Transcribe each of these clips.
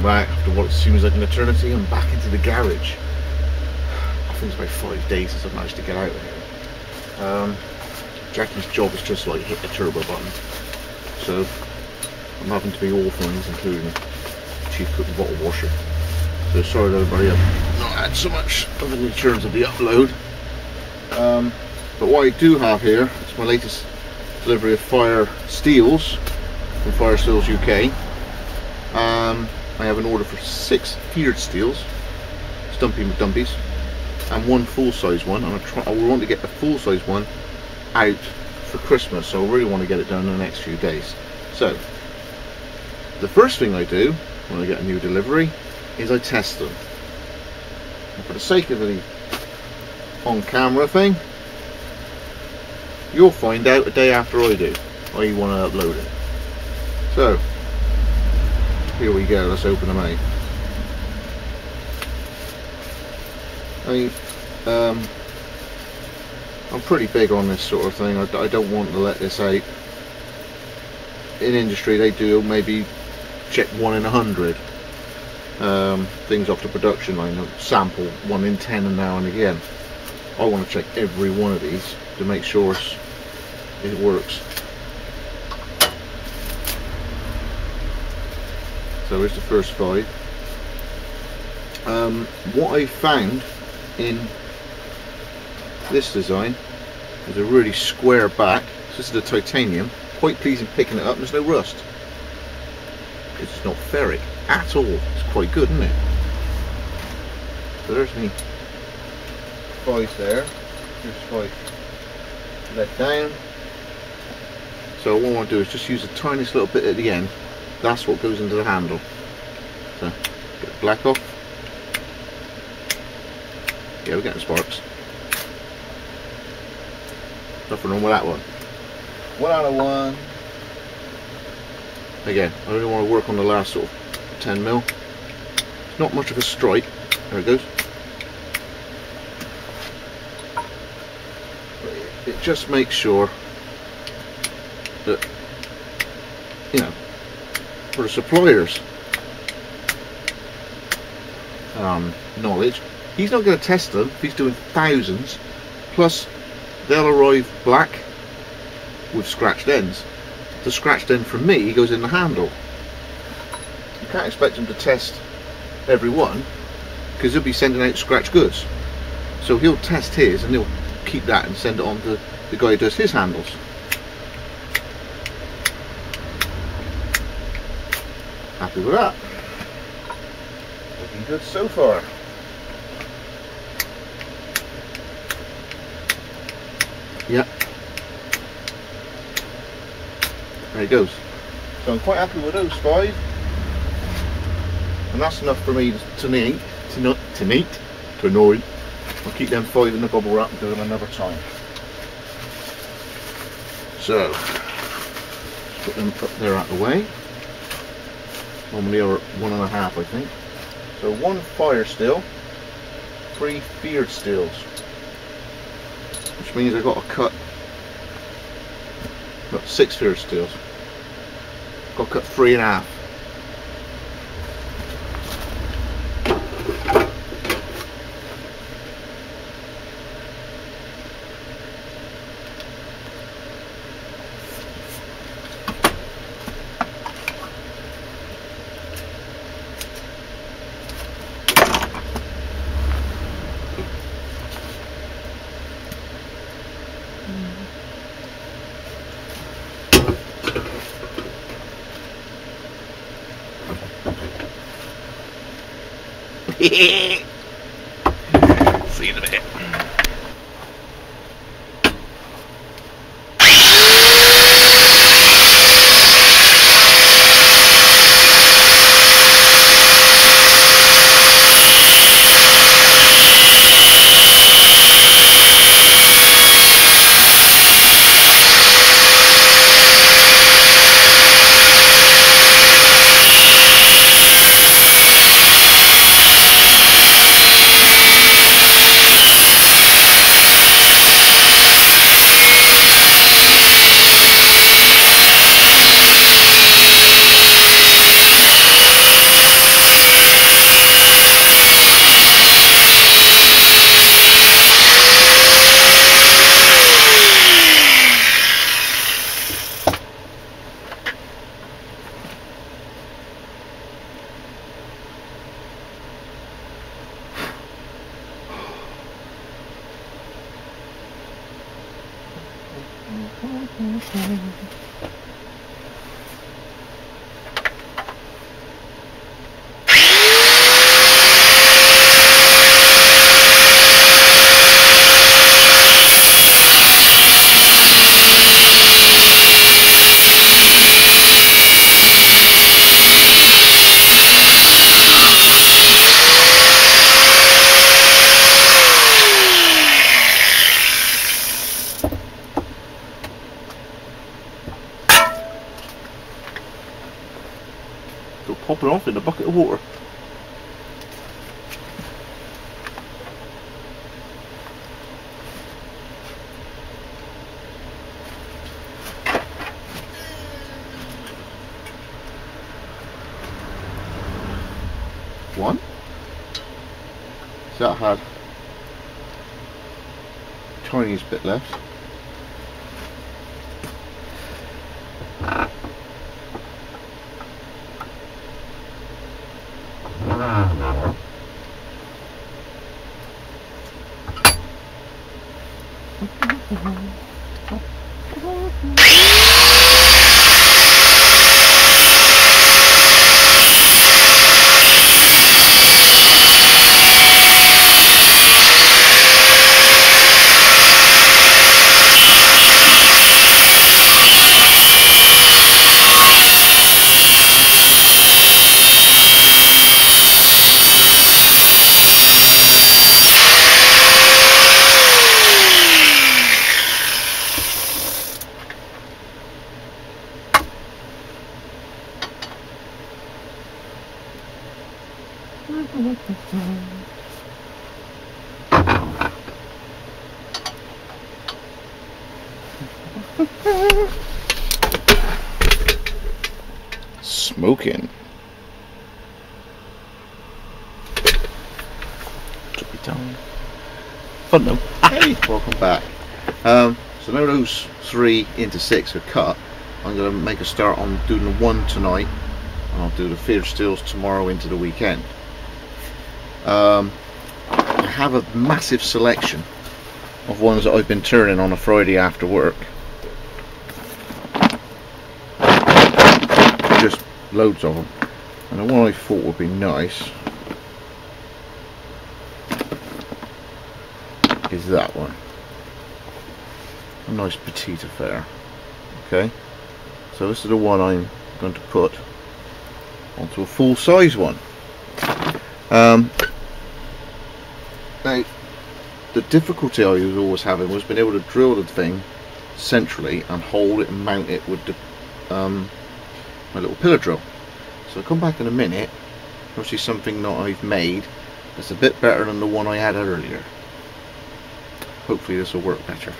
back after what seems like an eternity and back into the garage. I think it's about 5 days since I've managed to get out of here. Jackie's job is just like hit the turbo button, so I'm having to do all things, including chief cook and bottle washer. So sorry to everybody, I've not had so much of an insurance of the upload. But what I do have here is my latest delivery of FyrdSteels from FyrdSteels UK. I have an order for 6 FyrdSteels Stumpy McDumpies and 1 full-size one, and I want to get the full-size one out for Christmas, so I really want to get it done in the next few days. So the first thing I do when I get a new delivery is I test them. And for the sake of the on camera thing, you'll find out a day after I do, or you want to upload it. So here we go, let's open them out. I'm pretty big on this sort of thing. I don't want to let this out. In industry they do maybe check 1 in 100 things off the production line, sample 1 in 10 and now and again. I want to check every one of these to make sure it works. So here's the first 5. What I found in this design is a really square back. This is the titanium, quite pleasing picking it up. There's no rust. It's not ferric at all. It's quite good, isn't it? So there's me 5 there. There's 5 let down. So what I want to do is just use the tiniest little bit at the end. That's what goes into the handle. So get the black off. Yeah, we're getting sparks. Nothing wrong with that one. 1 out of 1. Again, I only want to work on the last sort of 10 mil. It's not much of a strike. There it goes. But it just makes sure that, you know, for the supplier's knowledge, he's not going to test them if he's doing thousands, plus they'll arrive black with scratched ends. The scratched end from me goes in the handle. You can't expect him to test every one, because he'll be sending out scratch goods. So he'll test his and he'll keep that and send it on to the guy who does his handles. Happy with that. Looking good so far. Yep. There it goes. So I'm quite happy with those 5. And that's enough for me tonight. I'll keep them 5 in the bubble wrap and do them another time. So put them up there out of the way. Normally are 1.5, I think. So 1 FyrdSteel, 3 FyrdSteels, which means I've got to cut. Got 6 FyrdSteels. Got to cut 3.5. See you in a bit. Go popping off in a bucket of water. One. So that had tiniest bit left. Smoking. Drop it down. Fun though. Hey, welcome back. So now those 3 into 6 are cut, I'm going to make a start on doing the 1 tonight, and I'll do the FyrdSteels tomorrow into the weekend. I have a massive selection of ones that I've been turning on a Friday after work. Just loads of them. And the one I thought would be nice is that one. A nice petite affair. Okay, so this is the one I'm going to put onto a full size one. Now, the difficulty I was always having was being able to drill the thing centrally and hold it and mount it with the my little pillar drill. So I'll come back in a minute. You'll see something that I've made that's a bit better than the one I had earlier. Hopefully this will work better.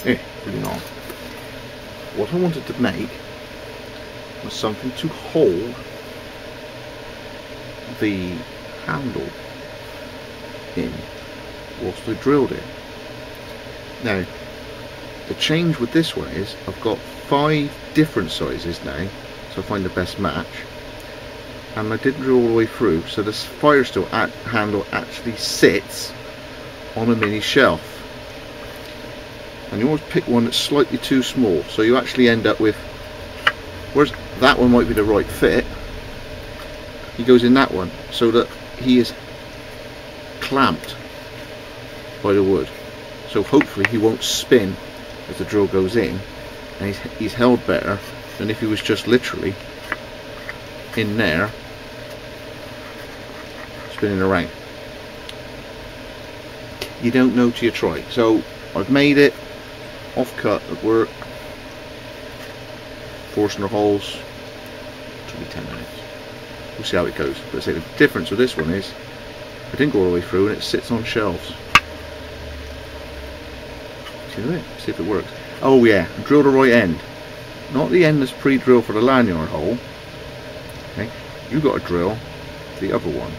Really on. What I wanted to make was something to hold the handle in whilst I drilled it. Now, the change with this one is I've got 5 different sizes now, so I find the best match. And I didn't drill all the way through, so this FyrdSteel handle actually sits on a mini shelf. And you always pick one that's slightly too small, so you actually end up with, whereas that one might be the right fit, he goes in that one, so that he is clamped by the wood. So hopefully he won't spin as the drill goes in, and he's held better than if he was just literally in there spinning around. You don't know till you try. So I've made it off cut at work, forcing the holes. Should be 10 minutes. We'll see how it goes. But I say the difference with this one is I didn't go all the way through and it sits on shelves. See if it works. Oh yeah, drill the right end, not the end that's pre-drilled for the lanyard hole. Okay, you got to drill the other one,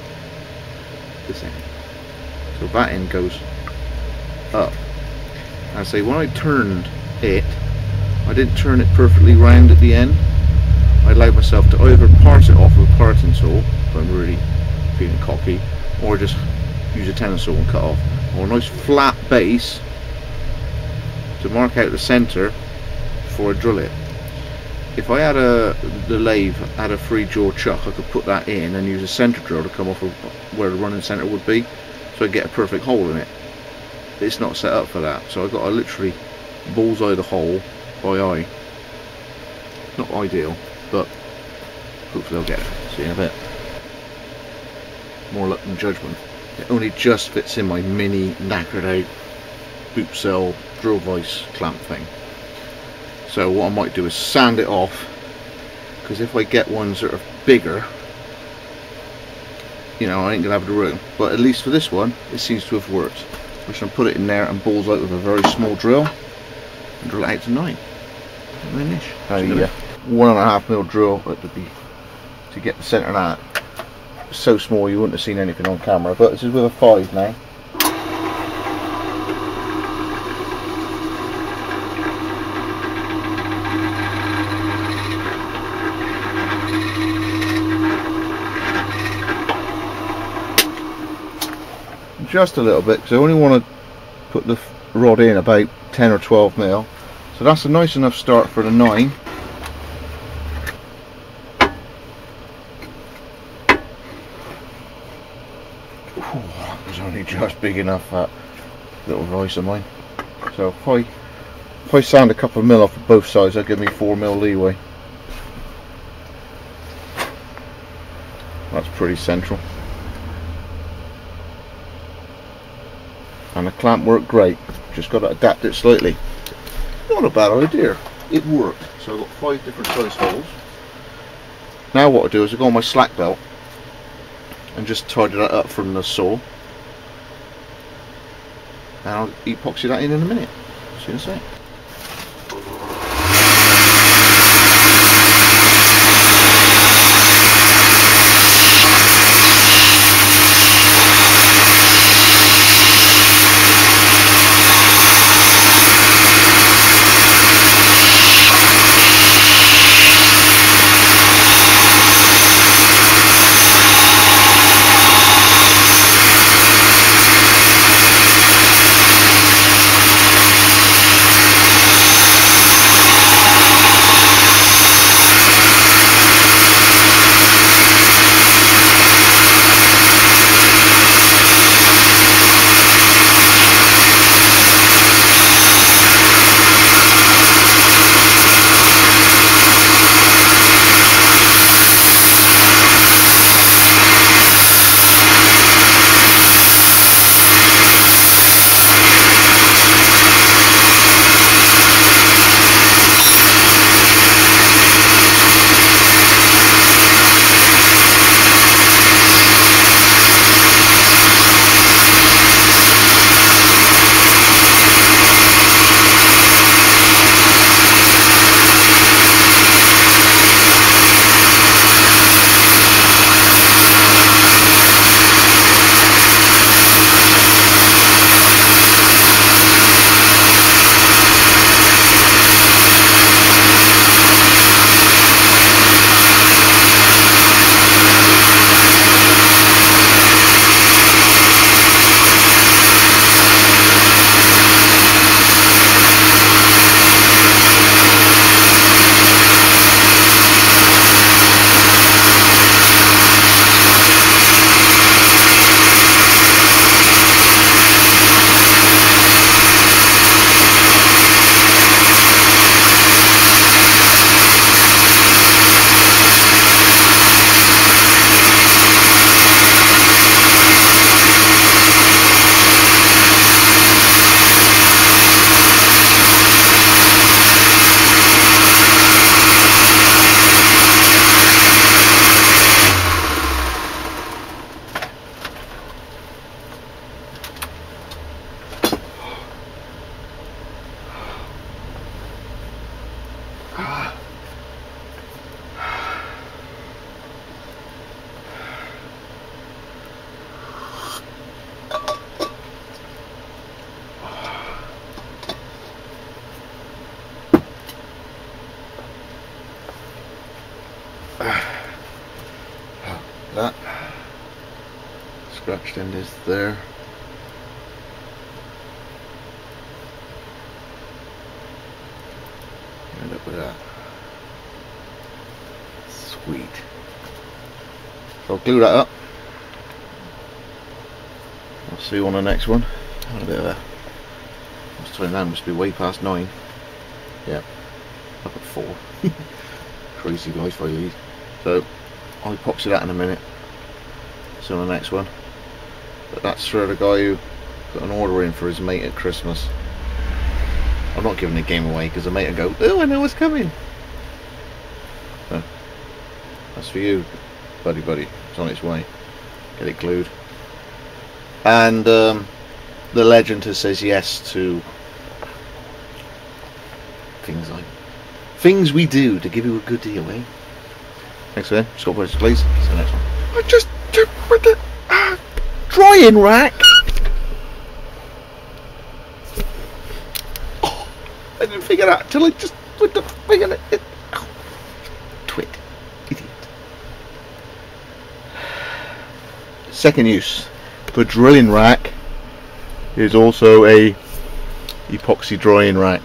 this end. So that end goes up. I say when I turned it, I didn't turn it perfectly round at the end. I allowed myself to either part it off with a parting tool, if I'm really feeling cocky, or just use a tennis saw and cut off, or a nice flat base to mark out the centre before I drill it. If I had the lathe had a 3-jaw chuck, I could put that in and use a centre drill to come off of where the running centre would be, so I'd get a perfect hole in it. It's not set up for that, so I've got to literally bullseye the hole by eye. Not ideal, but hopefully I'll get it. See you in a bit. More luck than judgment. It only just fits in my mini knackered out boot cell drill vise clamp thing. So what I might do is sand it off, because if I get one sort of bigger, you know, I ain't gonna have the room. But at least for this one, it seems to have worked. I'm just gonna put it in there and bullseye it with a very small drill and drill it out to 9. Finish. A 1.5mm drill to get the centre of that. So small you wouldn't have seen anything on camera, but this is with a 5 now. Just a little bit, because I only want to put the rod in about 10 or 12mm, so that's a nice enough start for the 9. That was only just big enough, that little vise of mine. So if I sand a couple of mil off of both sides, that'll give me 4mm leeway. That's pretty central. And the clamp worked great, just got to adapt it slightly. Not a bad idea, it worked. So I've got 5 different size holes. Now what I do is I go on my slack belt and just tidy that up from the saw, and I'll epoxy that in a minute. See you in a sec. scratched end is there. End up with that. Sweet. So I'll glue that up. I'll see you on the next one. A bit of a, what's time now? Must be way past 9. Yeah, up at 4. Crazy life I lead. So I'll epoxy that in a minute. See you on the next one. But that's for the guy who got an order in for his mate at Christmas. I'm not giving the game away because the mate will go, oh, I know what's coming. So, that's for you, buddy. It's on its way. Get it glued. And the legend has says yes to things we do to give you a good deal, eh? Thanks, man. Scott Wessex, please. See you next one. I just with the drying rack. Oh, I didn't figure that until I just with the thing in it. Oh, twit, idiot. Second use. The drilling rack is also a epoxy drying rack.